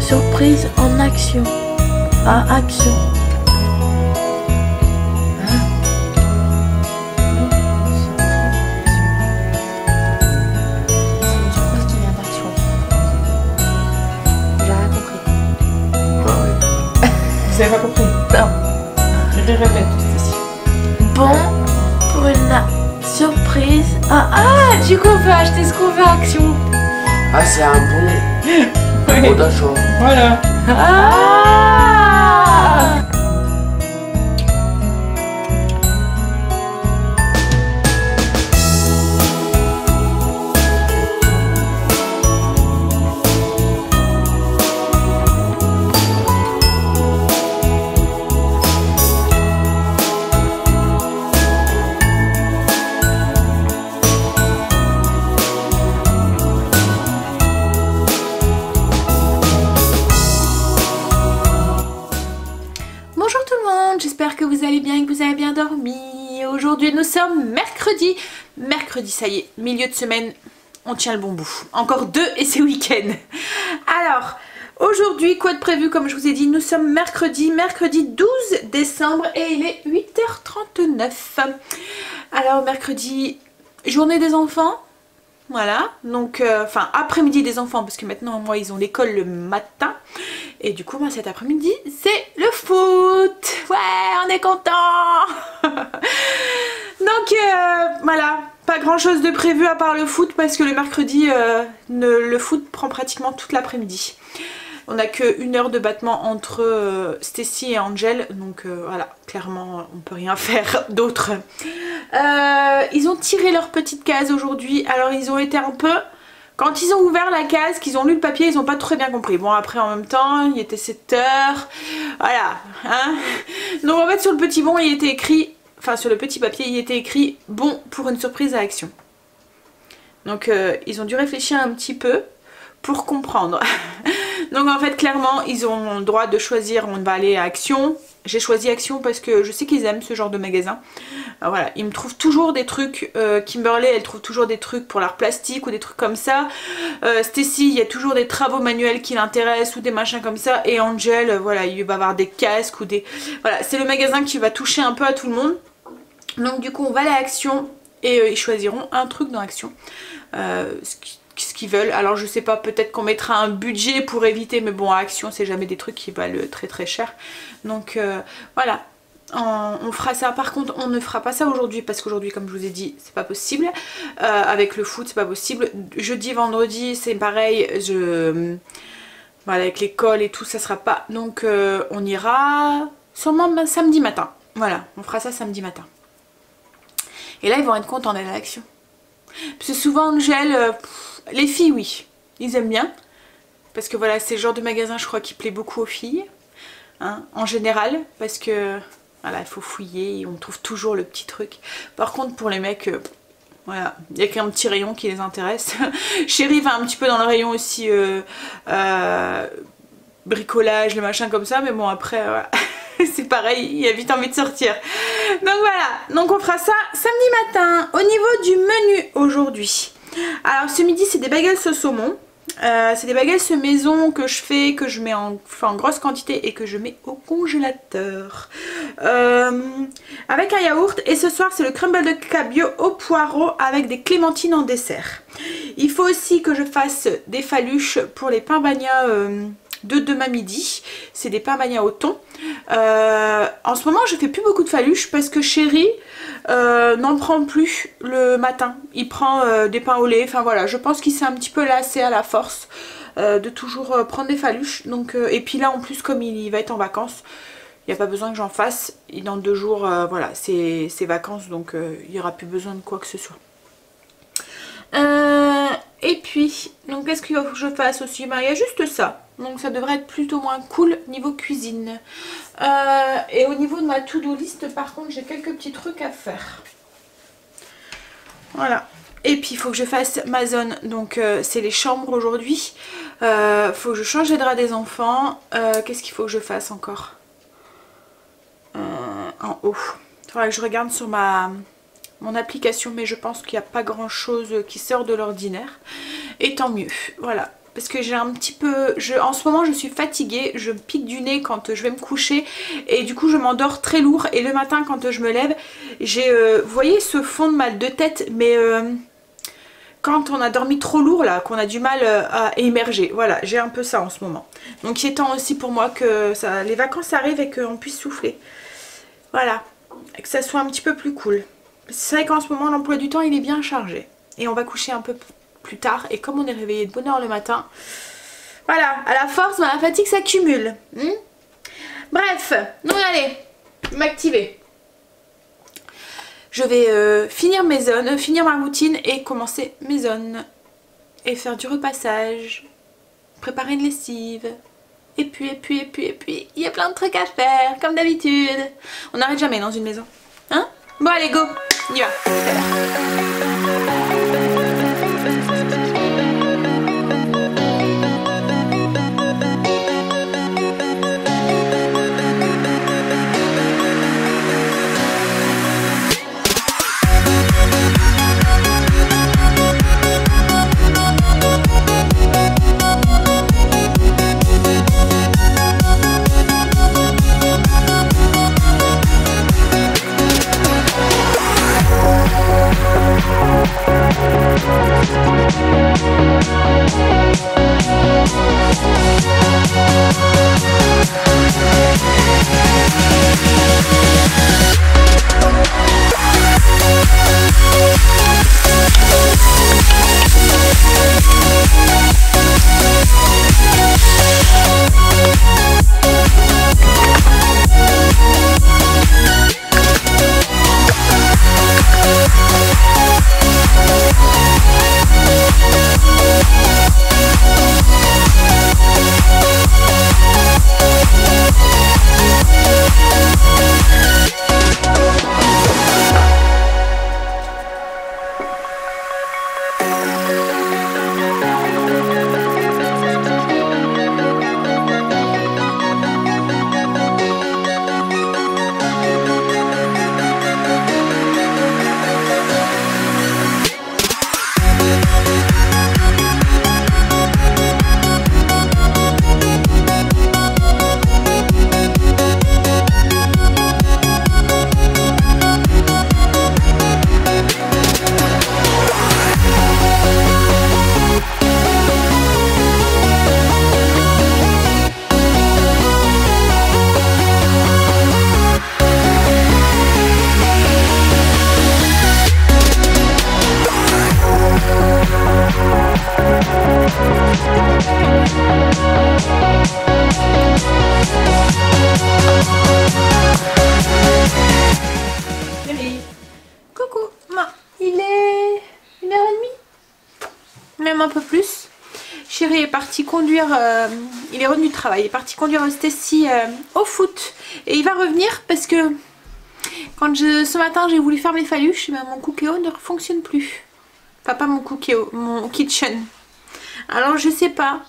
surprise en action. À action. Vous avez pas compris? Non. Je les répète tous ici. Bon pour une surprise. Ah, du coup on peut acheter ce qu'on veut à Action. Ah, c'est un bon d'achat. Voilà. Ah. J'espère que vous allez bien et que vous avez bien dormi. Aujourd'hui nous sommes mercredi. Mercredi, ça y est, milieu de semaine, on tient le bon bout. Encore 2 et c'est week-end. Alors, aujourd'hui, quoi de prévu? Comme je vous ai dit, nous sommes mercredi 12 décembre et il est 8h39. Alors mercredi, journée des enfants. Voilà, donc enfin après-midi des enfants parce que maintenant moi ils ont l'école le matin et du coup moi cet après-midi c'est le foot. Ouais, on est content. Donc voilà, pas grand chose de prévu à part le foot parce que le mercredi le foot prend pratiquement toute l'après-midi. On n'a que 1 heure de battement entre Stacy et Angel, donc voilà, clairement on peut rien faire d'autre. Ils ont tiré leur petite case aujourd'hui, alors ils ont été un peu... Quand ils ont ouvert la case, qu'ils ont lu le papier, ils n'ont pas très bien compris. Bon après en même temps, il était 7 heures, voilà. Hein, donc en fait sur le petit bon il était écrit, enfin sur le petit papier il était écrit « Bon pour une surprise à Action ». Donc ils ont dû réfléchir un petit peu pour comprendre. Donc en fait clairement ils ont le droit de choisir, on va aller à Action. J'ai choisi Action parce que je sais qu'ils aiment ce genre de magasin. Voilà, ils me trouvent toujours des trucs, Kimberly elle trouve toujours des trucs pour l'art plastique ou des trucs comme ça. Stacy il y a toujours des travaux manuels qui l'intéressent ou des machins comme ça. Et Angel voilà, il va avoir des casques ou des... Voilà, c'est le magasin qui va toucher un peu à tout le monde. Donc du coup on va aller à Action et ils choisiront un truc dans Action. Ce qu'ils veulent. Alors je sais pas, peut-être qu'on mettra un budget pour éviter, mais bon à Action c'est jamais des trucs qui valent très très cher. Donc voilà, on fera ça. Par contre on ne fera pas ça aujourd'hui parce qu'aujourd'hui comme je vous ai dit c'est pas possible. Avec le foot c'est pas possible. Jeudi, vendredi c'est pareil, voilà, avec l'école et tout ça sera pas. Donc on ira sûrement samedi matin. Voilà, on fera ça samedi matin. Et là ils vont être contents d'aller à Action. Parce que souvent Angel, les filles oui, ils aiment bien. Parce que voilà, c'est le genre de magasin je crois qui plaît beaucoup aux filles. Hein, en général, parce que voilà, il faut fouiller et on trouve toujours le petit truc. Par contre pour les mecs, voilà, il n'y a qu'un petit rayon qui les intéresse. Chérie va un petit peu dans le rayon aussi bricolage, le machin comme ça, mais bon après voilà. C'est pareil, il a vite envie de sortir. Donc voilà, donc on fera ça samedi matin. Au niveau du menu aujourd'hui, alors ce midi c'est des bagels au saumon. C'est des bagels maison que je fais, que je mets en grosse quantité et que je mets au congélateur. Avec un yaourt. Et ce soir c'est le crumble de cabillaud au poireau avec des clémentines en dessert. Il faut aussi que je fasse des faluches pour les pains bagnats de demain midi. C'est des pains bagnats au thon. En ce moment je fais plus beaucoup de faluches parce que Chéri n'en prend plus le matin. Il prend des pains au lait. Enfin voilà, je pense qu'il s'est un petit peu lassé à la force de toujours prendre des faluches. Donc, et puis là en plus comme il va être en vacances, il n'y a pas besoin que j'en fasse. Et dans 2 jours, voilà, c'est vacances, donc il n'y aura plus besoin de quoi que ce soit. Et puis, donc qu'est-ce qu'il faut que je fasse aussi? Ben, il y a juste ça. Donc ça devrait être plutôt moins cool niveau cuisine. Et au niveau de ma to-do list, par contre, j'ai quelques petits trucs à faire. Voilà. Et puis il faut que je fasse ma zone. Donc c'est les chambres aujourd'hui. Faut que je change les draps des enfants. Qu'est-ce qu'il faut que je fasse encore en haut? Il faudra que je regarde sur mon application, mais je pense qu'il n'y a pas grand chose qui sort de l'ordinaire. Et tant mieux. Voilà. parce que j'ai un petit peu... en ce moment je suis fatiguée, je pique du nez quand je vais me coucher et du coup je m'endors très lourd et le matin quand je me lève j'ai... vous voyez ce fond de mal de tête, mais quand on a dormi trop lourd là, qu'on a du mal à émerger, voilà, j'ai un peu ça en ce moment. Donc il est temps aussi pour moi que les vacances arrivent et qu'on puisse souffler. Voilà, et que ça soit un petit peu plus cool. C'est vrai qu'en ce moment l'emploi du temps il est bien chargé et on va coucher un peu plus tard et comme on est réveillé de bonne heure le matin, voilà, à la force la fatigue s'accumule. Bref, donc allez, m'activer. Je vais finir mes zones, finir ma routine et commencer mes zones et faire du repassage, préparer une lessive. Et puis, il y a plein de trucs à faire, comme d'habitude. On n'arrête jamais dans une maison. Hein? Bon allez, go, on y va. Un peu plus. Chéri est parti conduire, il est revenu de travail, il est parti conduire Stacy au foot et il va revenir parce que quand ce matin j'ai voulu faire mes faluches, mon Cookéo ne fonctionne plus. Enfin pas mon Cookéo, mon kitchen. Alors je sais pas,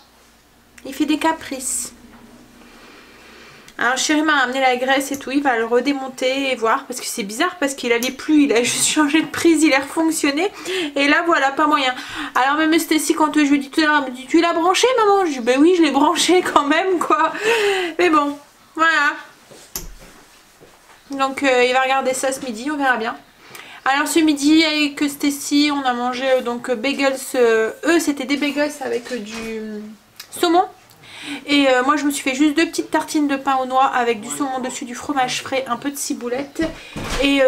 il fait des caprices. Alors Chéri m'a amené la graisse et tout, il va le redémonter et voir parce que c'est bizarre parce qu'il allait plus, il a juste changé de prise, il a refonctionné et là voilà, pas moyen. Alors même Stacy quand je lui dis tout à l'heure, elle me dit tu l'as branché maman? Je dis bah oui je l'ai branché quand même quoi. Mais bon, voilà. Donc il va regarder ça ce midi, on verra bien. Alors ce midi avec Stacy on a mangé donc bagels, eux c'était des bagels avec du saumon. Et moi je me suis fait juste 2 petites tartines de pain aux noix avec du saumon dessus, du fromage frais, un peu de ciboulette. Et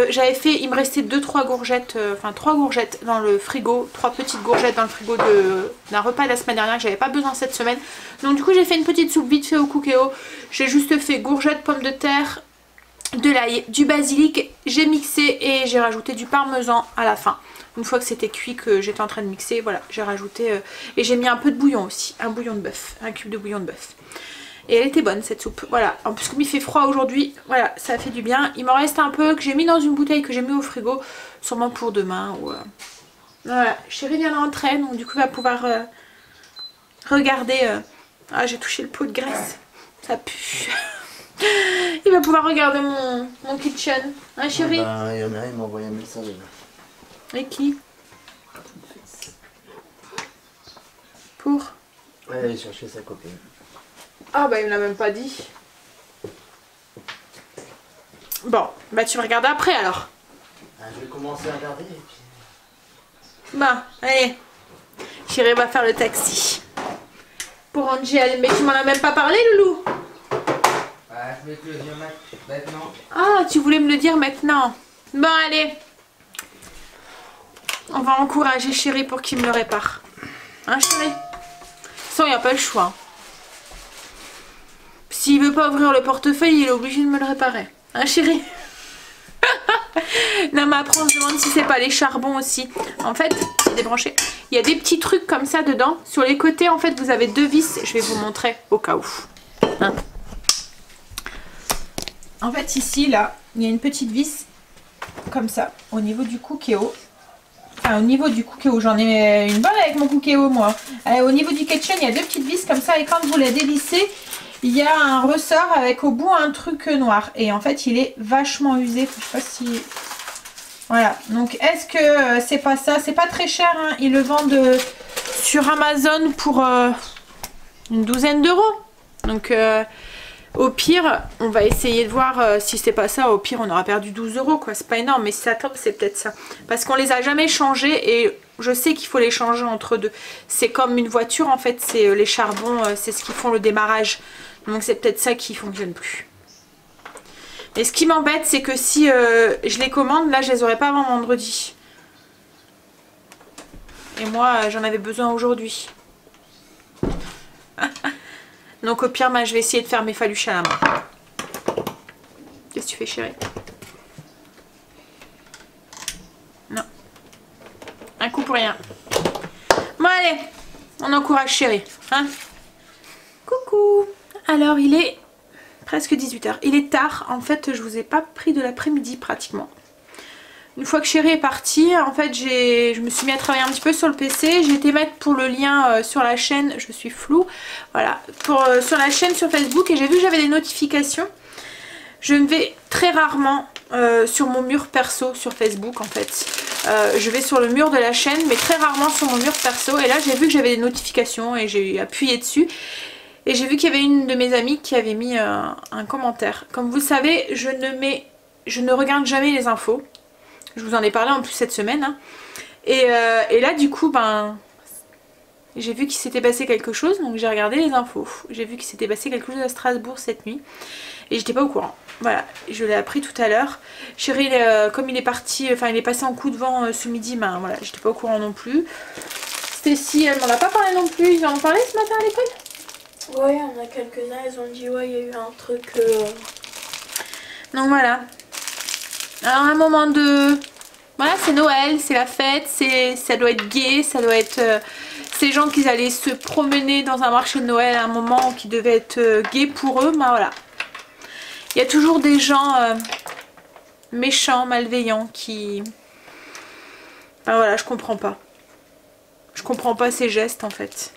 j'avais fait, il me restait 2-3 gourgettes, enfin 3 gourgettes dans le frigo, 3 petites gourgettes dans le frigo d'un repas de la semaine dernière que j'avais pas besoin cette semaine. Donc du coup j'ai fait une petite soupe vite fait au Cookéo. J'ai juste fait gourgettes, pommes de terre, de l'ail, du basilic, j'ai mixé et j'ai rajouté du parmesan à la fin. Une fois que c'était cuit, que j'étais en train de mixer, voilà, j'ai rajouté et j'ai mis un peu de bouillon aussi, un bouillon de bœuf, un cube de bouillon de bœuf. Et elle était bonne cette soupe, voilà. En plus comme il fait froid aujourd'hui, voilà, ça fait du bien. Il m'en reste un peu que j'ai mis dans une bouteille que j'ai mis au frigo, sûrement pour demain. Ou, voilà, Chéri vient de rentrer, donc du coup il va pouvoir regarder. Ah j'ai touché le pot de graisse, ça pue. Il va pouvoir regarder mon kitchen, hein Chéri? Il y en a, il m'a envoyé un message. Et qui? Pour? Elle allait chercher sa copine. Ah bah il me l'a même pas dit. Bon, bah tu vas regarder après alors. Ah, je vais commencer à regarder et puis... Bah, allez. J'irai va faire le taxi. Pour Angel. Mais tu m'en as même pas parlé, Loulou. Ah, je vais te le dire maintenant. Ah, tu voulais me le dire maintenant. Bon, allez. On va encourager Chéri pour qu'il me le répare. Hein, Chéri? De toute façon, il n'y a pas le choix. S'il veut pas ouvrir le portefeuille, il est obligé de me le réparer. Hein, Chéri? Non, mais après, on se demande si c'est pas les charbons aussi. En fait, c'est débranché. Il y a des petits trucs comme ça dedans. Sur les côtés, en fait, vous avez deux vis. Je vais vous montrer au cas où. Hein? En fait, ici, là, il y a une petite vis comme ça, au niveau du Cookéo. Enfin, au niveau du Cookéo, j'en ai une bonne avec mon Cookéo, moi. Au niveau du Kitchen, il y a deux petites vis comme ça, et quand vous la dévissez, il y a un ressort avec au bout un truc noir. Et en fait, il est vachement usé. Je sais pas si... Voilà. Donc, est-ce que c'est pas ça? C'est pas très cher, hein. Ils le vendent sur Amazon pour une douzaine d'euros. Donc... au pire, on va essayer de voir si c'est pas ça. Au pire, on aura perdu 12 euros, quoi. C'est pas énorme, mais si ça tombe, c'est peut-être ça. Parce qu'on les a jamais changés et je sais qu'il faut les changer entre deux. C'est comme une voiture, en fait. C'est les charbons, c'est ce qui font le démarrage. Donc, c'est peut-être ça qui fonctionne plus. Et ce qui m'embête, c'est que si je les commande, là, je les aurai pas avant vendredi. Et moi, j'en avais besoin aujourd'hui. Donc au pire, je vais essayer de faire mes faluches à la main. Qu'est-ce que tu fais, chérie? Non. Un coup pour rien. Bon allez, on encourage Chérie. Hein? Coucou. Alors il est presque 18 h. Il est tard. En fait, je vous ai pas pris de l'après-midi pratiquement. Une fois que Chérie est partie, en fait, je me suis mis à travailler un petit peu sur le PC. J'ai été mettre pour le lien sur la chaîne, je suis floue, voilà, sur la chaîne sur Facebook et j'ai vu que j'avais des notifications. Je ne vais très rarement sur mon mur perso sur Facebook en fait. Je vais sur le mur de la chaîne, mais très rarement sur mon mur perso. Et là, j'ai vu que j'avais des notifications et j'ai appuyé dessus. Et j'ai vu qu'il y avait une de mes amies qui avait mis un commentaire. Comme vous le savez, je ne regarde jamais les infos. Je vous en ai parlé en plus cette semaine. Hein. Et là, du coup, j'ai vu qu'il s'était passé quelque chose. Donc j'ai regardé les infos. J'ai vu qu'il s'était passé quelque chose à Strasbourg cette nuit. Et j'étais pas au courant. Voilà, je l'ai appris tout à l'heure. Chéri, comme il est parti, enfin il est passé en coup de vent ce midi, voilà, j'étais pas au courant non plus. Stacy, elle m'en a pas parlé non plus. Ils en ont parlé ce matin à l'école? Ouais, il y en a quelques-uns, ils ont dit ouais, il y a eu un truc... Donc voilà. Alors un moment de... Voilà, c'est Noël, c'est la fête, ça doit être gai, ça doit être... ces gens qui allaient se promener dans un marché de Noël à un moment qui devait être gai pour eux, voilà. Il y a toujours des gens méchants, malveillants qui... voilà, je comprends pas. Je comprends pas ces gestes en fait.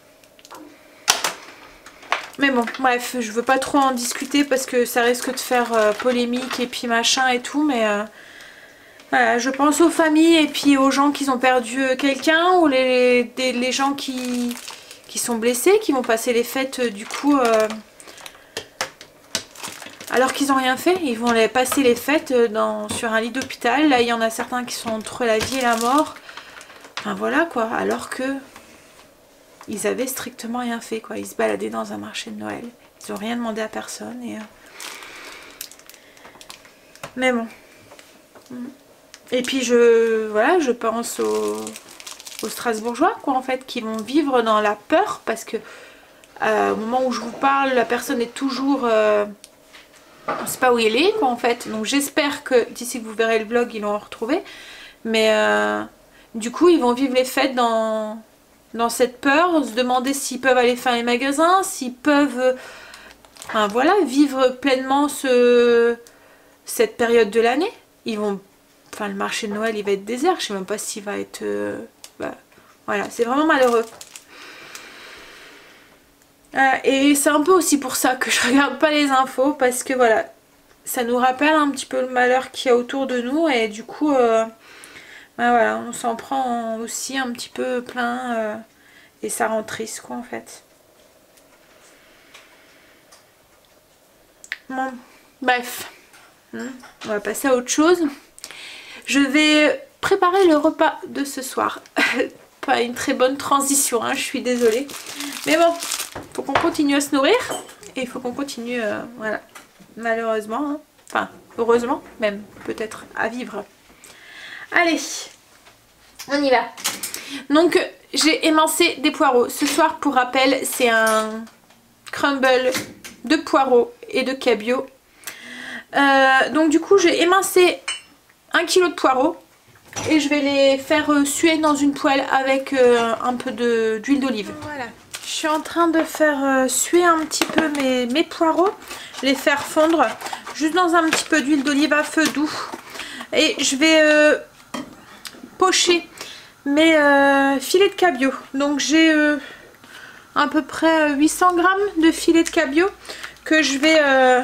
Mais bon, bref, je veux pas trop en discuter parce que ça risque de faire polémique et puis machin et tout, mais voilà, je pense aux familles et puis aux gens qui ont perdu quelqu'un ou les gens qui sont blessés, qui vont passer les fêtes du coup alors qu'ils n'ont rien fait. Ils vont passer les fêtes sur un lit d'hôpital. Là, il y en a certains qui sont entre la vie et la mort. Enfin voilà quoi, alors que ils avaient strictement rien fait quoi. Ils se baladaient dans un marché de Noël. Ils n'ont rien demandé à personne. Mais bon. Et puis je pense aux Strasbourgeois quoi en fait, qui vont vivre dans la peur parce que au moment où je vous parle, la personne est toujours... on ne sait pas où elle est quoi en fait. Donc j'espère que d'ici que vous verrez le vlog, ils l'ont retrouvé. Mais du coup, ils vont vivre les fêtes dans cette peur, se demander s'ils peuvent aller faire les magasins, s'ils peuvent voilà, vivre pleinement cette période de l'année. Ils vont... Enfin, le marché de Noël, il va être désert. Je sais même pas s'il va être... voilà, c'est vraiment malheureux. Et c'est un peu aussi pour ça que je regarde pas les infos. Parce que voilà, ça nous rappelle un petit peu le malheur qu'il y a autour de nous. Et du coup, voilà, on s'en prend aussi un petit peu plein. Et ça rend triste quoi en fait. Bon, bref. On va passer à autre chose. Je vais préparer le repas de ce soir. Pas une très bonne transition, hein, je suis désolée. Mais bon, faut qu'on continue à se nourrir. Et il faut qu'on continue, voilà, malheureusement. Hein. Enfin, heureusement, même, peut-être, à vivre. Allez, on y va. Donc, j'ai émincé des poireaux. Ce soir, pour rappel, c'est un crumble de poireaux et de cabillaud. Donc, du coup, j'ai émincé 1 kg de poireaux. Et je vais les faire suer dans une poêle avec un peu d'huile d'olive. Voilà. Je suis en train de faire suer un petit peu mes poireaux. Les faire fondre juste dans un petit peu d'huile d'olive à feu doux. Et je vais pocher mes filets de cabillaud. Donc j'ai à peu près 800 g de filets de cabillaud que je vais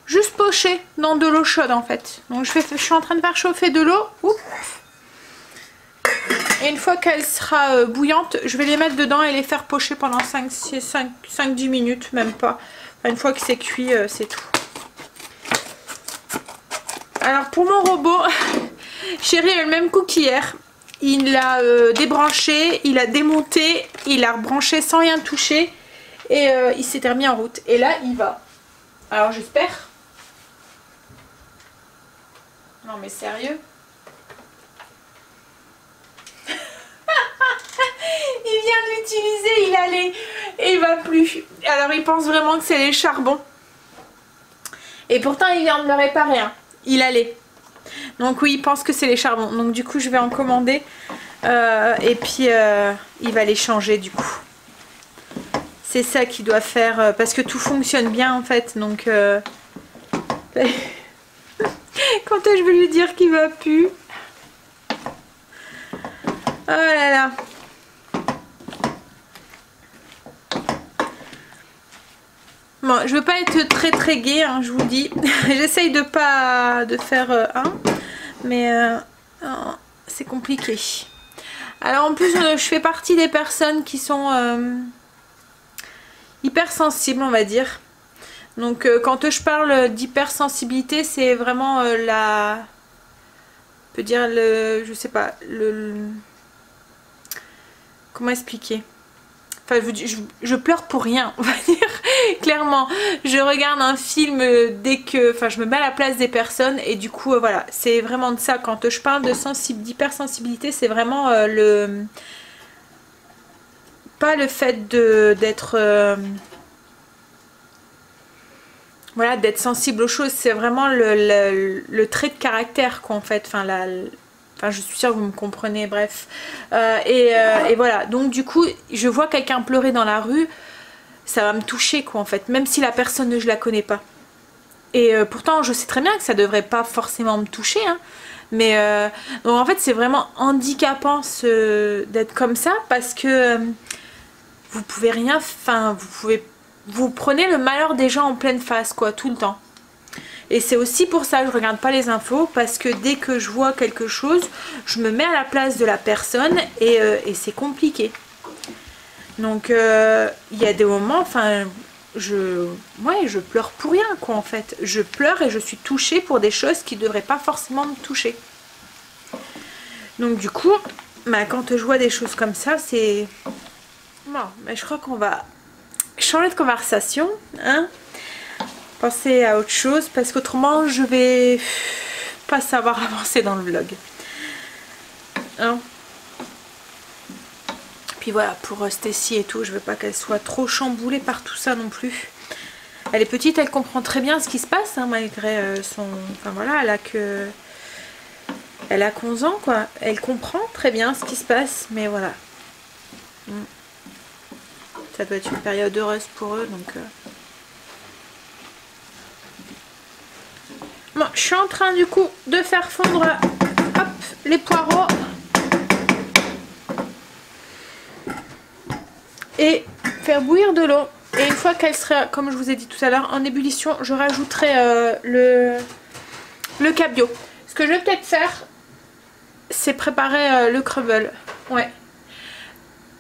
juste pocher dans de l'eau chaude en fait. Donc je suis en train de faire chauffer de l'eau. Et une fois qu'elle sera bouillante, je vais les mettre dedans et les faire pocher pendant 5-10 minutes, même pas. Enfin, une fois que c'est cuit, c'est tout. Alors pour mon robot, Chéri a eu le même coup qu'hier. Il l'a débranché, il a démonté, il a rebranché sans rien toucher. Et il s'était remis en route. Et là, il va. Alors j'espère. Non mais sérieux. Il vient de l'utiliser, il allait et il va plus. Alors il pense vraiment que c'est les charbons. Et pourtant il vient de le réparer. Hein. Il allait. Donc oui, il pense que c'est les charbons. Donc du coup je vais en commander. Et puis il va les changer du coup. C'est ça qu'il doit faire. Parce que tout fonctionne bien en fait. Donc quand je vais lui dire qu'il va plus. Oh là là. Bon, je veux pas être très gaie, hein, je vous dis. J'essaye de pas faire un, mais c'est compliqué. Alors en plus, je fais partie des personnes qui sont hypersensibles, on va dire. Donc quand je parle d'hypersensibilité, c'est vraiment on peut dire je sais pas, comment expliquer? Enfin, je pleure pour rien, on va dire, clairement. Je regarde un film dès que... Enfin, je me mets à la place des personnes et du coup, voilà, c'est vraiment de ça. Quand je parle d'hypersensibilité, c'est vraiment pas le fait d'être... voilà, d'être sensible aux choses, c'est vraiment le trait de caractère, quoi, en fait. Enfin, Enfin, je suis sûre que vous me comprenez, bref. Et voilà, donc du coup, je vois quelqu'un pleurer dans la rue, ça va me toucher, quoi, en fait. Même si la personne, je la connais pas. Et pourtant, je sais très bien que ça devrait pas forcément me toucher, hein. Mais donc en fait, c'est vraiment handicapant d'être comme ça, parce que vous pouvez rien... Enfin, vous prenez le malheur des gens en pleine face, quoi, tout le temps. Et c'est aussi pour ça que je regarde pas les infos, parce que dès que je vois quelque chose, je me mets à la place de la personne et c'est compliqué. Donc il y a des moments, enfin, je pleure pour rien, quoi, en fait. Je pleure et je suis touchée pour des choses qui devraient pas forcément me toucher. Donc du coup, bah, quand je vois des choses comme ça, c'est... Bon, mais je crois qu'on va changer de conversation, hein. Penser à autre chose, parce qu'autrement je vais pas savoir avancer dans le vlog, hein. Puis voilà, pour Stacy et tout, je veux pas qu'elle soit trop chamboulée par tout ça non plus. Elle est petite, elle comprend très bien ce qui se passe, hein, malgré son... Enfin voilà, elle a 11 ans, quoi. Elle comprend très bien ce qui se passe, mais voilà. Ça doit être une période heureuse pour eux, donc... Bon, je suis en train du coup de faire fondre, hop, les poireaux et faire bouillir de l'eau. Et une fois qu'elle sera, comme je vous ai dit tout à l'heure, en ébullition, je rajouterai le cabillaud. Ce que je vais peut-être faire, c'est préparer le crumble. Ouais.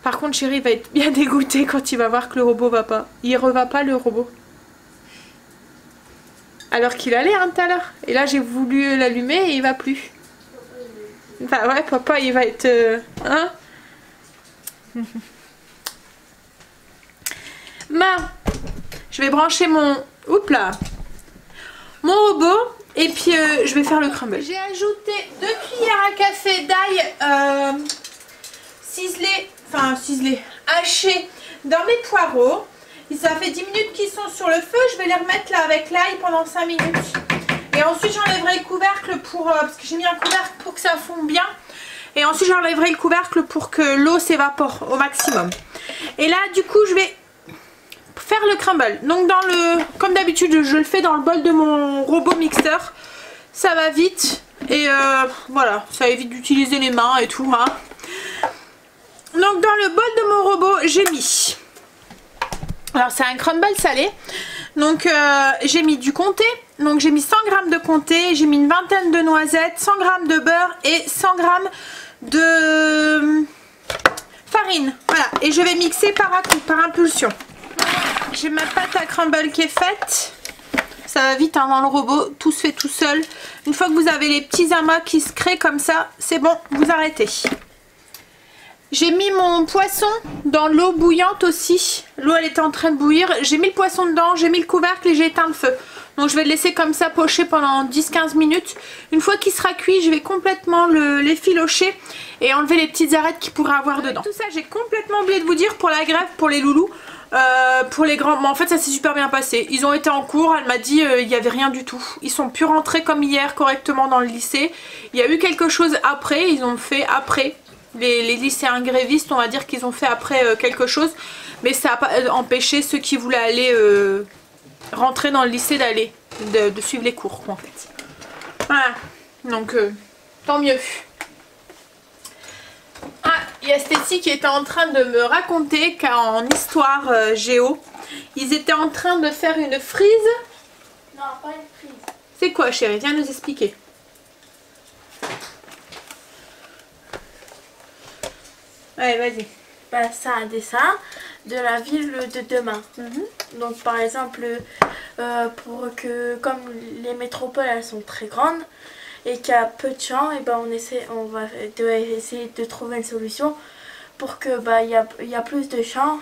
Par contre, Chéri va être bien dégoûté quand il va voir que le robot va pas. Il reva pas, le robot. Alors qu'il allait tout à l'heure. Et là j'ai voulu l'allumer et il va plus. Enfin ouais, papa il va être... hein. Je vais brancher mon... Oups là. Mon robot. Et puis je vais faire le crumble. J'ai ajouté 2 cuillères à café d'ail ciselé, haché dans mes poireaux. Et ça fait 10 minutes qu'ils sont sur le feu. Je vais les remettre là avec l'ail pendant 5 minutes. Et ensuite j'enlèverai le couvercle pour... parce que j'ai mis un couvercle pour que ça fonde bien. Et ensuite j'enlèverai le couvercle pour que l'eau s'évapore au maximum. Et là du coup je vais faire le crumble. Donc dans le... comme d'habitude je le fais dans le bol de mon robot mixeur. Ça va vite. Et voilà, ça évite d'utiliser les mains et tout. Hein. Donc dans le bol de mon robot j'ai mis... alors c'est un crumble salé. Donc j'ai mis du comté. Donc j'ai mis 100 g de comté. J'ai mis une vingtaine de noisettes, 100 g de beurre et 100 g de farine. Voilà. Et je vais mixer par à-coup, par impulsion. J'ai ma pâte à crumble qui est faite. Ça va vite hein, dans le robot. Tout se fait tout seul. Une fois que vous avez les petits amas qui se créent comme ça, c'est bon, vous arrêtez. J'ai mis mon poisson dans l'eau bouillante aussi. L'eau elle était en train de bouillir. J'ai mis le poisson dedans, j'ai mis le couvercle et j'ai éteint le feu. Donc je vais le laisser comme ça pocher pendant 10-15 minutes. Une fois qu'il sera cuit, je vais complètement l'effilocher et enlever les petites arêtes qu'il pourrait avoir dedans. Tout ça, j'ai complètement oublié de vous dire pour la grève, pour les loulous. Pour les grands, bon, en fait ça s'est super bien passé. Ils ont été en cours, elle m'a dit il n'y avait rien du tout. Ils sont plus rentrés comme hier correctement dans le lycée. Il y a eu quelque chose après, ils ont fait après. Les lycéens grévistes, on va dire qu'ils ont fait après quelque chose. Mais ça n'a pas empêché ceux qui voulaient aller rentrer dans le lycée d'aller, de suivre les cours en fait. Voilà, donc tant mieux. Ah, il y a Stécie qui était en train de me raconter qu'en histoire géo, ils étaient en train de faire une frise. Non, pas une frise. C'est quoi chérie? Viens nous expliquer. Allez, vas-y. Bah, c'est un dessin de la ville de demain. Donc par exemple, pour que comme les métropoles elles sont très grandes et qu'il y a peu de champs, et ben on va essayer de trouver une solution pour que il y a plus de champs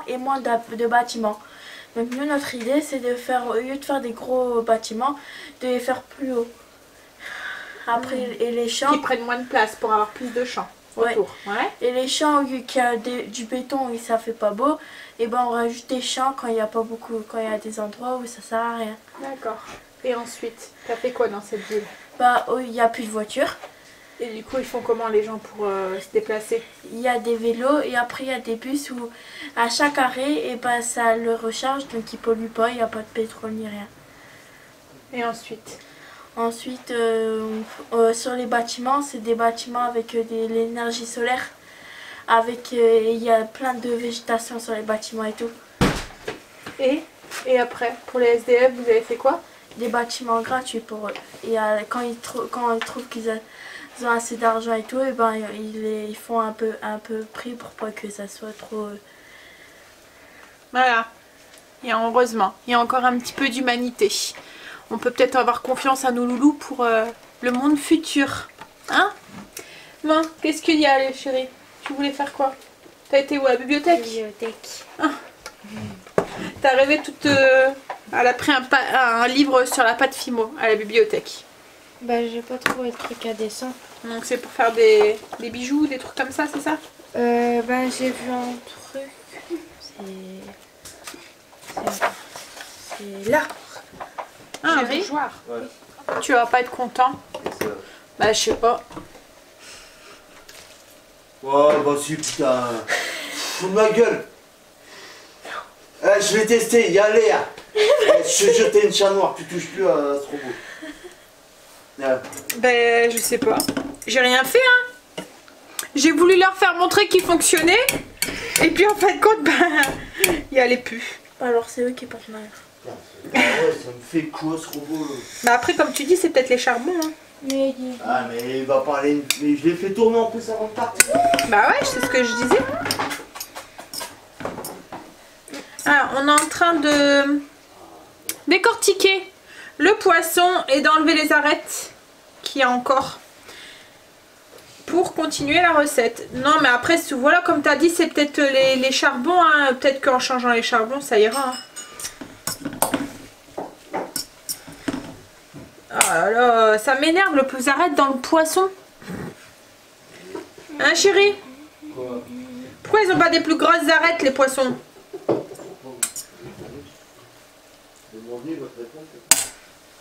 et moins de bâtiments. Donc nous notre idée c'est de faire, au lieu de faire des gros bâtiments, de les faire plus haut. Après et les champs qui prennent moins de place pour avoir plus de champs. Autour. Ouais. Et les champs, vu qu'il y a du béton et ça fait pas beau, et ben on rajoute des champs quand il y a pas beaucoup, quand il y a des endroits où ça sert à rien. D'accord. Et ensuite, t'as fait quoi dans cette ville? Bah il y a plus de voitures. Et du coup ils font comment les gens pour se déplacer? Il y a des vélos et après il y a des bus où à chaque arrêt et ben ça le recharge donc ils polluent pas, il n'y a pas de pétrole ni rien. Et ensuite? Ensuite, sur les bâtiments, c'est des bâtiments avec de l'énergie solaire. Il y a plein de végétation sur les bâtiments et tout. Et après, pour les SDF, vous avez fait quoi? Des bâtiments gratuits pour eux. Et quand ils trouvent qu'ils ont assez d'argent et tout, et ben, ils font un peu prix pour pas que ça soit trop... Voilà. Et heureusement, il y a encore un petit peu d'humanité. On peut peut-être avoir confiance à nos loulous pour le monde futur. Hein? Bon, qu'est-ce qu'il y a, les chéris? Tu voulais faire quoi? T'as été où? À la bibliothèque? Bibliothèque. Ah. T'as rêvé toute... Elle a pris un livre sur la pâte Fimo à la bibliothèque. Bah j'ai pas trouvé de truc à dessin. Donc c'est pour faire des bijoux, des trucs comme ça, c'est ça? Bah j'ai vu un truc. C'est là. Ah, un bougeoir. Ouais. Tu vas pas être content? Bah je sais pas. Ouais bah si putain. Fous de ma gueule. Je vais tester, y aller. Je vais jeter une chat noire, tu touches plus à ce robot. Ben je sais pas. J'ai rien fait hein. J'ai voulu leur faire montrer qu'il fonctionnait. Et puis en fin de compte, ben il allait plus. Alors c'est eux qui portent mal. Ouais, ça me fait quoi ce robot là? Bah après comme tu dis c'est peut-être les charbons hein. Ah mais il va pas aller... Mais je l'ai fait tourner en plus avant de partir. Bah ouais c'est ce que je disais. Ah on est en train de décortiquer le poisson et d'enlever les arêtes qu'il y a encore pour continuer la recette. Non mais après voilà, comme tu as dit, c'est peut-être les charbons, hein. Peut-être qu'en changeant les charbons ça ira, hein. Oh là là, ça m'énerve les arêtes dans le poisson. Hein chérie? Pourquoi ils ont pas des plus grosses arêtes les poissons?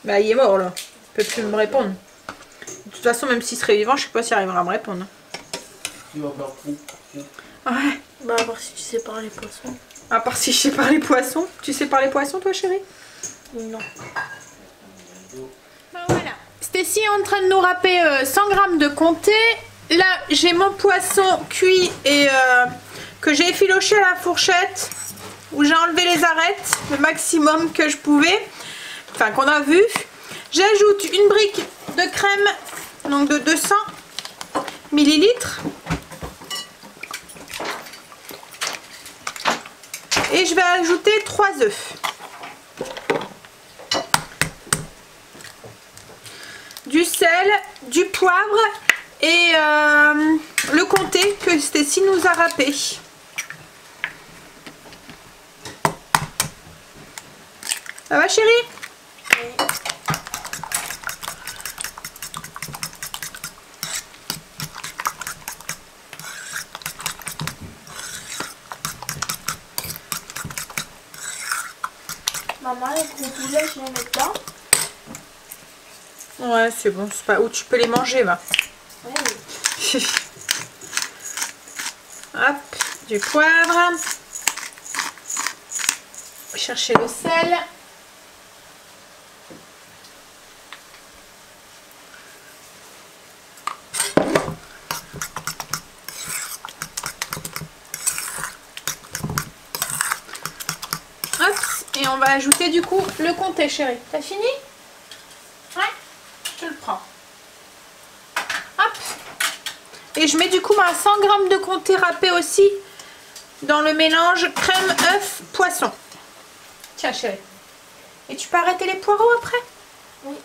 Bah il est mort là, il peut plus me répondre. De toute façon même s'il serait vivant, je sais pas s'il arrivera à me répondre. Ouais. Bah à part si tu sais parler poisson. À part si je sais parler poisson. Tu sais parler poisson toi chérie? Non. Ben voilà. Stacy est en train de nous râper 100 g de comté. Là j'ai mon poisson cuit et que j'ai effiloché à la fourchette, où j'ai enlevé les arêtes le maximum que je pouvais, enfin qu'on a vu. J'ajoute une brique de crème, donc de 200 ml. Et je vais ajouter 3 œufs. Du sel, du poivre et le comté que Stacy nous a râpé. Ça va chérie? Oui. Maman, les gros boulets, je les mets dedans. Ouais, c'est bon, c'est pas où tu peux les manger, va. Oui. Hop, du poivre. Chercher le sel. Hop, et on va ajouter du coup le comté, chérie. T'as fini? Ouais, je le prends. Hop. Et je mets du coup ma 100 g de comté râpé aussi dans le mélange crème, œuf, poisson. Tiens chérie. Et tu peux arrêter les poireaux après? Oui.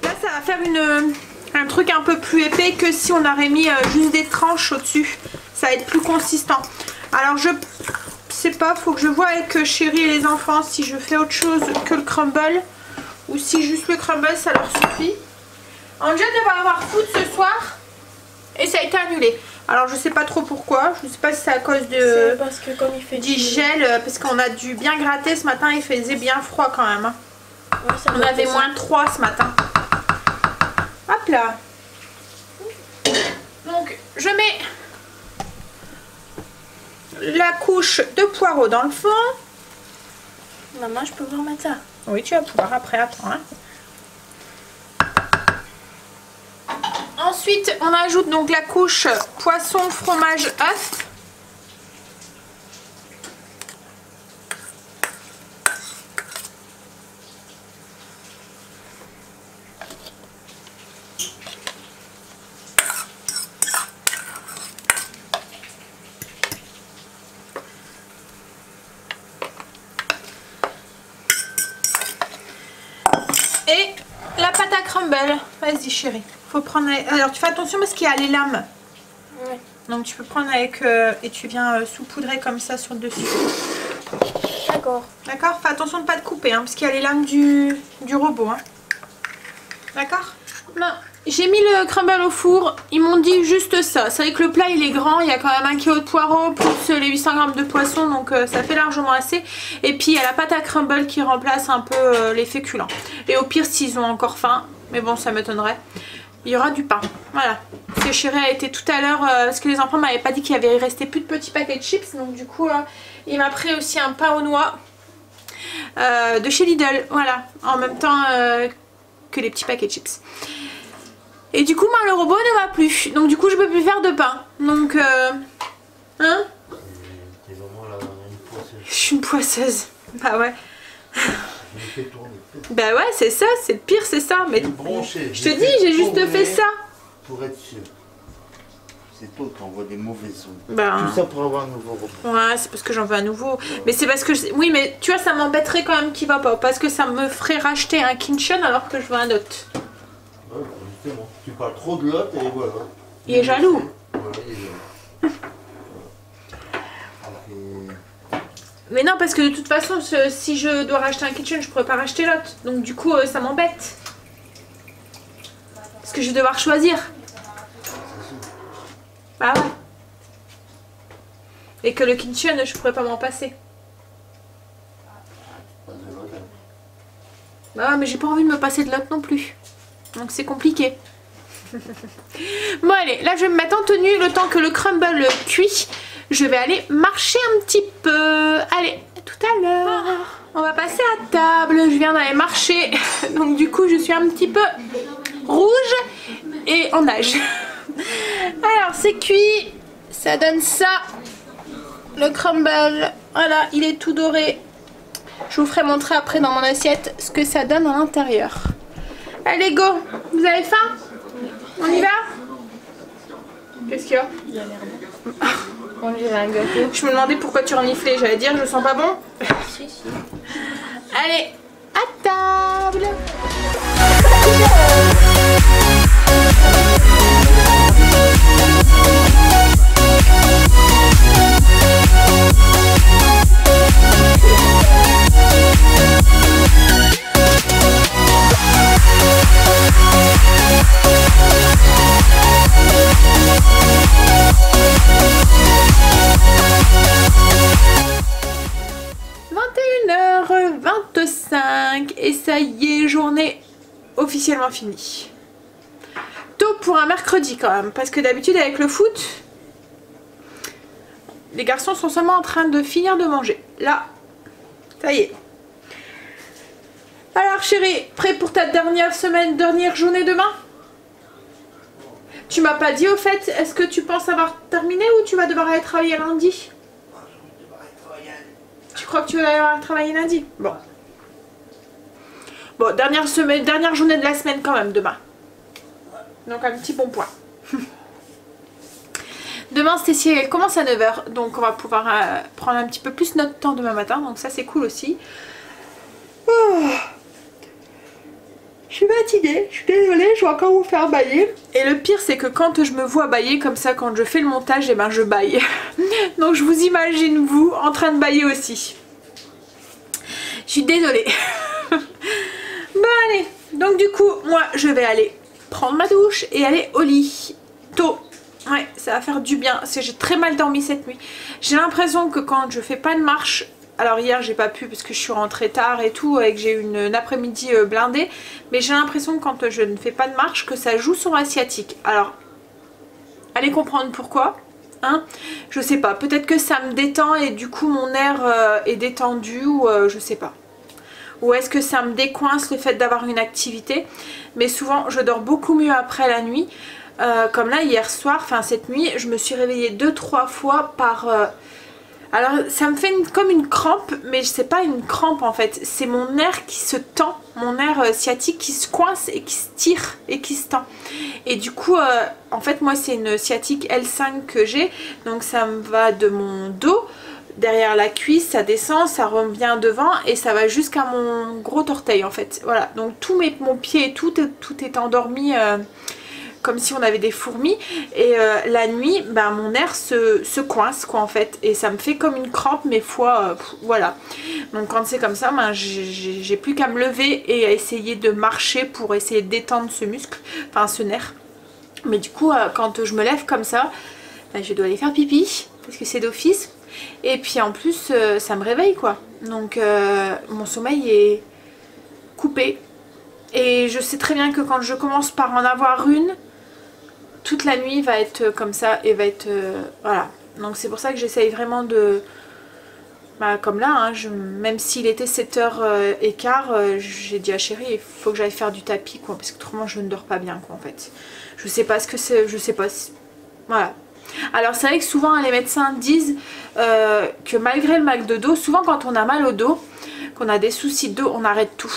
Là ça va faire un truc un peu plus épais que si on aurait mis juste des tranches au-dessus. Ça va être plus consistant. Alors je sais pas, faut que je vois avec chérie et les enfants si je fais autre chose que le crumble. Ou si juste le crumble ça leur suffit. Angel devait avoir foot ce soir et ça a été annulé. Alors je sais pas trop pourquoi, je sais pas si c'est à cause de C'est parce que comme il fait du gel, parce qu'on a dû bien gratter ce matin, il faisait bien froid quand même. Hein. Ouais, ça On doit avait être ça. moins 3 ce matin. Hop là. Donc je mets la couche de poireaux dans le fond. Maman, je peux vous remettre ça? Oui, tu vas pouvoir après, attends. Hein. Ensuite, on ajoute donc la couche poisson, fromage, œuf. Et la pâte à crumble. Vas-y chérie. Faut prendre. Alors tu fais attention parce qu'il y a les lames. Oui. Donc tu peux prendre avec et tu viens saupoudrer comme ça sur le dessus. D'accord. D'accord? Fais attention de ne pas te couper hein, parce qu'il y a les lames du robot. Hein. D'accord? Ben, j'ai mis le crumble au four. Ils m'ont dit juste ça. C'est vrai que le plat il est grand. Il y a quand même 1 kg de poireaux plus les 800 g de poisson. Donc ça fait largement assez. Et puis il y a la pâte à crumble qui remplace un peu les féculents. Et au pire s'ils ont encore faim. Mais bon ça m'étonnerait. Il y aura du pain. Voilà. Parce que chérie a été tout à l'heure, parce que les enfants m'avaient pas dit qu'il y avait resté plus de petits paquets de chips. Donc du coup, il m'a pris aussi un pain aux noix de chez Lidl. Voilà. En même temps que les petits paquets de chips. Et du coup, moi, le robot ne va plus. Donc du coup, je peux plus faire de pain. Donc, hein? T'es vraiment là, une poisseuse. Je suis une poisseuse. Bah ouais. Je me fais tourner. Bah ouais, c'est ça. C'est le pire, c'est ça. Mais Branché, je te dis, j'ai juste fait ça. Pour être sûr. C'est toi qui envoie des mauvaises ondes. Ben... Tout ça pour avoir un nouveau robot. Ouais, c'est parce que j'en veux un nouveau. Mais c'est parce que... Oui, mais tu vois, ça m'embêterait quand même qu'il va pas. Parce que ça me ferait racheter un Kitchen alors que je veux un autre. Ouais, justement. Tu parles trop de l'autre et voilà. Il est jaloux. Ouais, il est jaloux. Mais non, parce que de toute façon, si je dois racheter un Kitchen, je pourrais pas racheter l'autre. Donc du coup, ça m'embête. Parce que je vais devoir choisir. Bah ouais. Et que le Kitchen, je pourrais pas m'en passer. Bah ouais, mais j'ai pas envie de me passer de l'autre non plus. Donc c'est compliqué. Bon allez, là je vais me mettre en tenue le temps que le crumble cuit. Je vais aller marcher un petit peu. Allez, à tout à l'heure. On va passer à table. Je viens d'aller marcher. Donc du coup je suis un petit peu rouge et en nage. Alors c'est cuit. Ça donne ça. Le crumble. Voilà, il est tout doré. Je vous ferai montrer après dans mon assiette ce que ça donne à l'intérieur. Allez go. Vous avez faim? On y va? Qu'est-ce qu'il y a? Il a l'air bon. On dirait un gâteau. Je me demandais pourquoi tu reniflais, j'allais dire je sens pas bon. Si, si. Allez, à table. 21h25 et ça y est, journée officiellement finie. Tôt pour un mercredi quand même, parce que d'habitude avec le foot, les garçons sont seulement en train de finir de manger. Là, ça y est. Alors chérie, prêt pour ta dernière semaine, dernière journée demain? Tu m'as pas dit au fait, est-ce que tu penses avoir terminé ou tu vas devoir aller travailler lundi? Tu crois que tu vas aller travailler lundi? Bon. Bon, dernière semaine, dernière journée de la semaine quand même demain. Donc un petit bon point. Demain Stécie elle commence à 9 h, donc on va pouvoir prendre un petit peu plus notre temps demain matin, donc ça c'est cool aussi. Oh. Je suis fatiguée, je suis désolée, je vais encore vous faire bailler. Et le pire c'est que quand je me vois bailler comme ça, quand je fais le montage, et ben je baille. Donc je vous imagine vous en train de bailler aussi. Je suis désolée. Bon allez, donc du coup moi je vais aller prendre ma douche et aller au lit tôt. Ouais, ça va faire du bien parce que j'ai très mal dormi cette nuit. J'ai l'impression que quand je fais pas de marche, alors hier j'ai pas pu parce que je suis rentrée tard et tout et que j'ai eu une après-midi blindée, mais j'ai l'impression que quand je ne fais pas de marche que ça joue sur la sciatique. Alors allez comprendre pourquoi, hein, je sais pas, peut-être que ça me détend et du coup mon air est détendu ou je sais pas. Ou est-ce que ça me décoince le fait d'avoir une activité? Mais souvent je dors beaucoup mieux après la nuit. Comme là hier soir, enfin cette nuit, je me suis réveillée 2-3 fois par... Alors ça me fait comme une crampe, mais c'est pas une crampe en fait. C'est mon nerf qui se tend, mon nerf sciatique qui se coince et qui se tire et qui se tend. Et du coup, en fait moi c'est une sciatique L5 que j'ai. Donc ça me va de mon dos, derrière la cuisse, ça descend, ça revient devant et ça va jusqu'à mon gros orteil en fait. Voilà, donc mon pied et tout est endormi... comme si on avait des fourmis et la nuit ben, mon nerf se coince quoi en fait et ça me fait comme une crampe mais fois voilà, donc quand c'est comme ça ben, j'ai plus qu'à me lever et à essayer de marcher pour essayer de détendre ce muscle, enfin ce nerf. Mais du coup quand je me lève comme ça ben, je dois aller faire pipi parce que c'est d'office et puis en plus ça me réveille quoi, donc mon sommeil est coupé et je sais très bien que quand je commence par en avoir une, toute la nuit va être comme ça et va être... voilà. Donc c'est pour ça que j'essaye vraiment de... Bah, comme là, hein, même s'il était 7h15, j'ai dit à chérie, il faut que j'aille faire du tapis, quoi, parce que autrement je ne dors pas bien, quoi, en fait. Je sais pas ce que c'est, je sais pas... Voilà. Alors c'est vrai que souvent les médecins disent que malgré le mal de dos, souvent quand on a mal au dos, qu'on a des soucis de dos, on arrête tout.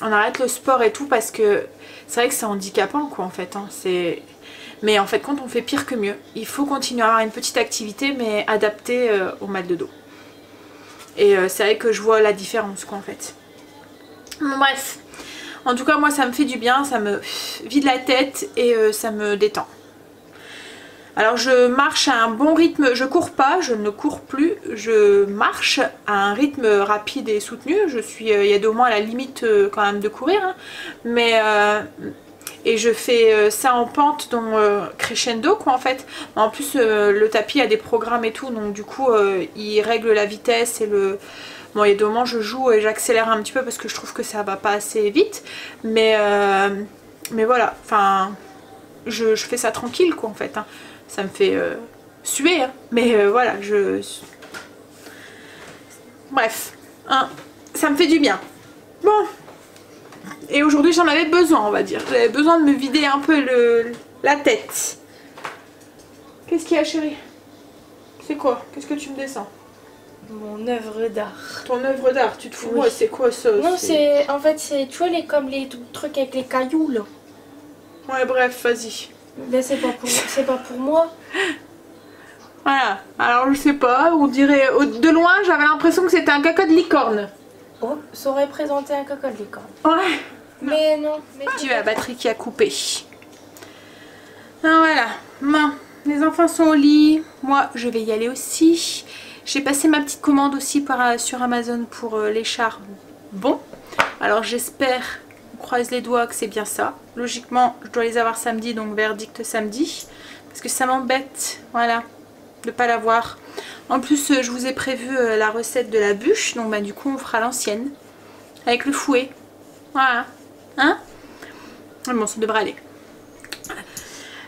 On arrête le sport et tout parce que c'est vrai que c'est handicapant, quoi, en fait. Hein. Mais en fait, quand on fait pire que mieux, il faut continuer à avoir une petite activité, mais adaptée au mal de dos. Et c'est vrai que je vois la différence, quoi, en fait. Bon, bref. En tout cas, moi, ça me fait du bien, ça me vide la tête et ça me détend. Alors, je marche à un bon rythme. Je cours pas, je ne cours plus. Je marche à un rythme rapide et soutenu. Je suis, il y a 2 mois à la limite quand même de courir. Hein. Mais... et je fais ça en pente, donc crescendo quoi en fait. En plus le tapis a des programmes et tout, donc du coup il règle la vitesse et le... Bon, il y a 2 moments je joue et j'accélère un petit peu parce que je trouve que ça va pas assez vite. Mais voilà, enfin je fais ça tranquille quoi en fait. Hein. Ça me fait suer, hein. Mais voilà, bref, hein, ça me fait du bien. Bon. Et aujourd'hui j'en avais besoin, on va dire. J'avais besoin de me vider un peu la tête. Qu'est-ce qu'il y a, chérie? C'est quoi? Qu'est-ce que tu me descends? Mon œuvre d'art. Ton œuvre d'art, tu te fous? Oui. Ouais, c'est quoi ça? Non, c'est... En fait, c'est... Tu vois, comme les trucs avec les cailloux, là. Ouais, bref, vas-y. Ben, c'est pas pour moi. Voilà. Alors, je sais pas, on dirait... De loin, j'avais l'impression que c'était un caca de licorne. Oh, ça aurait présenté un caca de licorne. Ouais. Mais non. Mais Tu as la batterie qui a coupé. Ah, voilà. Bon, les enfants sont au lit. Moi, je vais y aller aussi. J'ai passé ma petite commande aussi sur Amazon pour les chars. Bon. Alors, j'espère, on croise les doigts, que c'est bien ça. Logiquement, je dois les avoir samedi, donc verdict samedi. Parce que ça m'embête, voilà, de pas l'avoir. En plus, je vous ai prévu la recette de la bûche. Donc, bah, du coup, on fera l'ancienne. Avec le fouet. Voilà. Hein? Bon, ça devrait aller.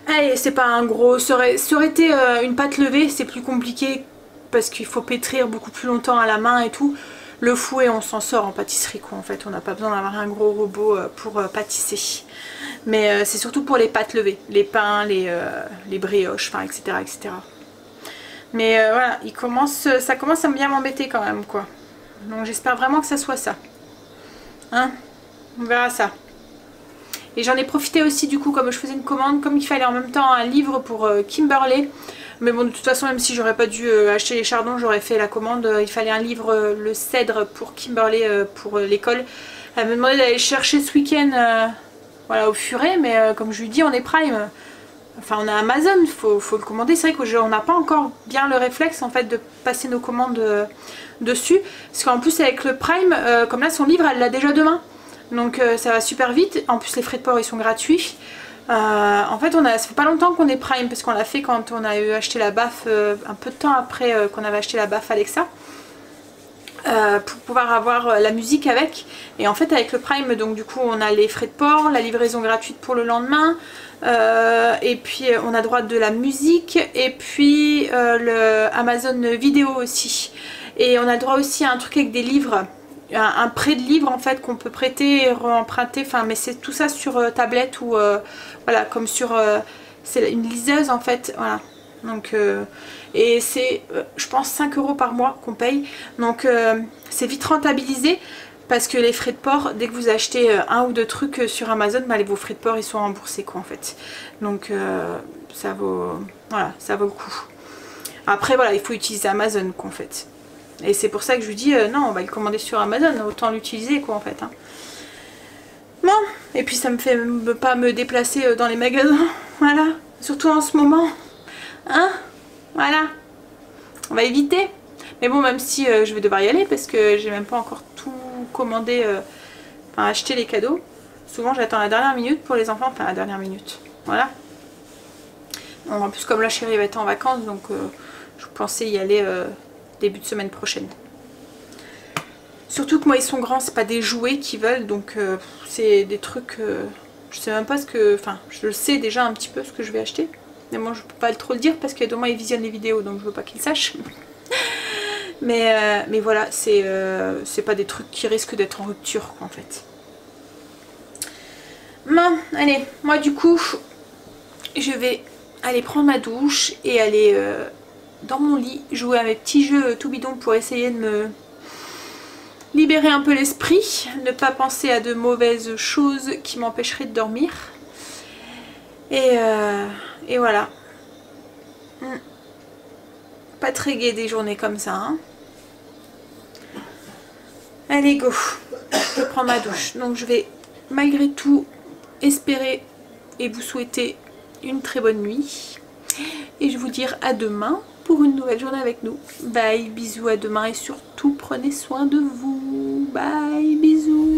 Allez, c'est pas un gros... Ça aurait été une pâte levée, c'est plus compliqué parce qu'il faut pétrir beaucoup plus longtemps à la main et tout. Le fouet, on s'en sort en pâtisserie, quoi. En fait, on n'a pas besoin d'avoir un gros robot pour pâtisser. Mais c'est surtout pour les pâtes levées. Les pains, les brioches, enfin, etc., etc. Mais voilà, ça commence à bien m'embêter quand même, quoi. Donc j'espère vraiment que ça soit ça. Hein? On verra ça. Et j'en ai profité aussi du coup, comme je faisais une commande, comme il fallait en même temps un livre pour Kimberley. Mais bon, de toute façon, même si j'aurais pas dû acheter les chardons, j'aurais fait la commande. Il fallait un livre, le Cèdre, pour Kimberley, pour l'école. Elle me demandait d'aller le chercher ce week-end voilà, au furet, mais comme je lui dis, on est Prime. Enfin, on a Amazon, faut le commander. C'est vrai qu'on n'a pas encore bien le réflexe en fait de passer nos commandes dessus. Parce qu'en plus, avec le Prime, comme là, son livre, elle l'a déjà demain. Donc ça va super vite. En plus, les frais de port, ils sont gratuits. En fait, ça fait pas longtemps qu'on est Prime parce qu'on l'a fait quand on a acheté la baffe, un peu de temps après qu'on avait acheté la baffe Alexa. Pour pouvoir avoir la musique avec. Et en fait, avec le Prime, donc du coup, on a les frais de port, la livraison gratuite pour le lendemain. Et puis on a droit de la musique et puis le Amazon Vidéo aussi. Et on a droit aussi à un truc avec des livres. Un prêt de livres en fait qu'on peut prêter et re-emprunter, enfin mais c'est tout ça sur tablette ou voilà, comme sur c'est une liseuse en fait, voilà. Donc et c'est je pense 5 € par mois qu'on paye, donc c'est vite rentabilisé parce que les frais de port, dès que vous achetez un ou deux trucs sur Amazon, bah, vos frais de port ils sont remboursés quoi en fait, donc ça vaut, voilà, ça vaut le coup. Après voilà, il faut utiliser Amazon quoi en fait. Et c'est pour ça que je lui dis non, on va le commander sur Amazon, autant l'utiliser quoi en fait. Hein. Bon, et puis ça me fait pas me déplacer dans les magasins, voilà, surtout en ce moment. Hein, voilà, on va éviter. Mais bon, même si je vais devoir y aller parce que j'ai même pas encore tout commandé, enfin acheté les cadeaux. Souvent j'attends la dernière minute pour les enfants, enfin la dernière minute, voilà. Bon, en plus comme la chérie va être en vacances, donc je pensais y aller... début de semaine prochaine. Surtout que moi ils sont grands, c'est pas des jouets qu'ils veulent, donc c'est des trucs, je sais même pas ce que, enfin je le sais déjà un petit peu ce que je vais acheter, mais moi je peux pas trop le dire parce que demain ils visionnent les vidéos, donc je veux pas qu'ils sachent. mais voilà, c'est pas des trucs qui risquent d'être en rupture quoi, en fait. Bon, allez, moi du coup je vais aller prendre ma douche et aller dans mon lit, jouer à mes petits jeux tout bidons pour essayer de me libérer un peu l'esprit, ne pas penser à de mauvaises choses qui m'empêcheraient de dormir. Et voilà. Pas très gai des journées comme ça. Hein. Allez, go. Je prends ma douche. Donc je vais malgré tout espérer et vous souhaiter une très bonne nuit. Et je vous dis à demain pour une nouvelle journée avec nous. Bye, bisous, à demain et surtout prenez soin de vous. Bye, bisous.